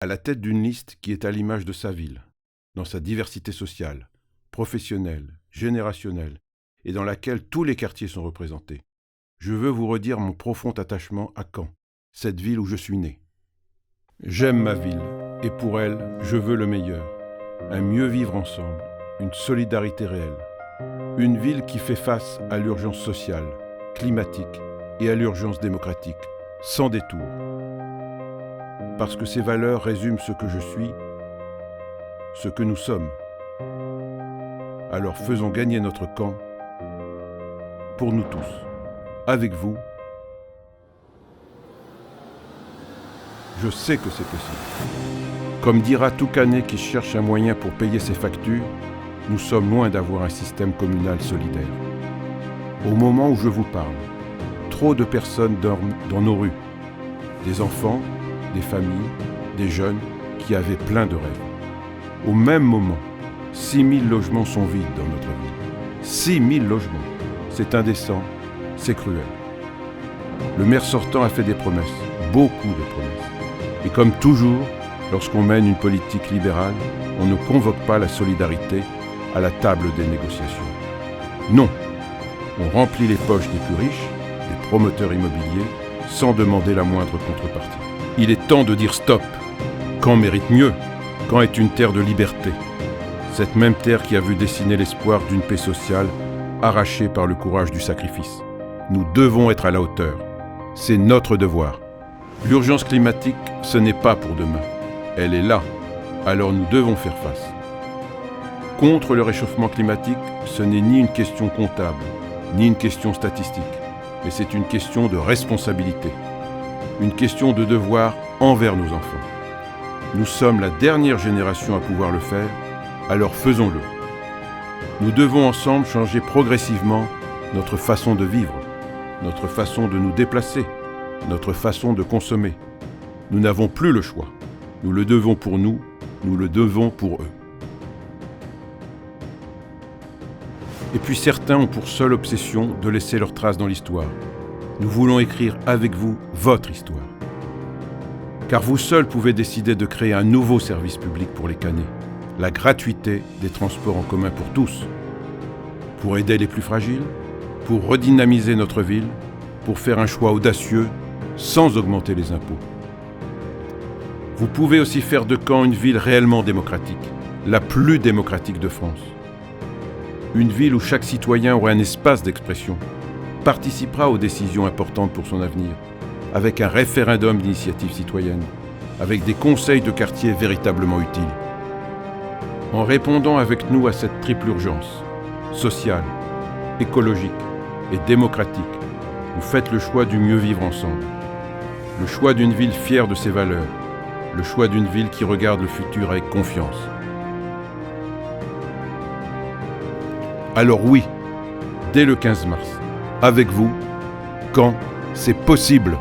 à la tête d'une liste qui est à l'image de sa ville, dans sa diversité sociale, professionnelle, générationnelle, et dans laquelle tous les quartiers sont représentés. Je veux vous redire mon profond attachement à Caen, cette ville où je suis né. J'aime ma ville, et pour elle, je veux le meilleur. Un mieux vivre ensemble, une solidarité réelle. Une ville qui fait face à l'urgence sociale, climatique et à l'urgence démocratique, sans détour. Parce que ces valeurs résument ce que je suis, ce que nous sommes. Alors faisons gagner notre Caen, pour nous tous, avec vous. Je sais que c'est possible. Comme dira tout Canet qui cherche un moyen pour payer ses factures, nous sommes loin d'avoir un système communal solidaire. Au moment où je vous parle, trop de personnes dorment dans nos rues. Des enfants, des familles, des jeunes qui avaient plein de rêves. Au même moment, 6000 logements sont vides dans notre ville. 6000 logements. C'est indécent, c'est cruel. Le maire sortant a fait des promesses, beaucoup de promesses. Et comme toujours, lorsqu'on mène une politique libérale, on ne convoque pas la solidarité à la table des négociations. Non, on remplit les poches des plus riches, des promoteurs immobiliers, sans demander la moindre contrepartie. Il est temps de dire stop. Caen mérite mieux. Caen est une terre de liberté. Cette même terre qui a vu dessiner l'espoir d'une paix sociale arrachée par le courage du sacrifice. Nous devons être à la hauteur. C'est notre devoir. L'urgence climatique, ce n'est pas pour demain. Elle est là. Alors nous devons faire face. Contre le réchauffement climatique, ce n'est ni une question comptable, ni une question statistique, mais c'est une question de responsabilité. Une question de devoir envers nos enfants. Nous sommes la dernière génération à pouvoir le faire, alors faisons-le. Nous devons ensemble changer progressivement notre façon de vivre, notre façon de nous déplacer, notre façon de consommer. Nous n'avons plus le choix. Nous le devons pour nous, nous le devons pour eux. Et puis certains ont pour seule obsession de laisser leur trace dans l'histoire. Nous voulons écrire avec vous votre histoire. Car vous seuls pouvez décider de créer un nouveau service public pour les Canets, la gratuité des transports en commun pour tous, pour aider les plus fragiles, pour redynamiser notre ville, pour faire un choix audacieux sans augmenter les impôts. Vous pouvez aussi faire de Caen une ville réellement démocratique, la plus démocratique de France. Une ville où chaque citoyen aura un espace d'expression, participera aux décisions importantes pour son avenir, avec un référendum d'initiative citoyenne, avec des conseils de quartier véritablement utiles. En répondant avec nous à cette triple urgence, sociale, écologique et démocratique, vous faites le choix du mieux vivre ensemble. Le choix d'une ville fière de ses valeurs, le choix d'une ville qui regarde le futur avec confiance. Alors oui, dès le 15 mars, avec vous, Caen, c'est possible.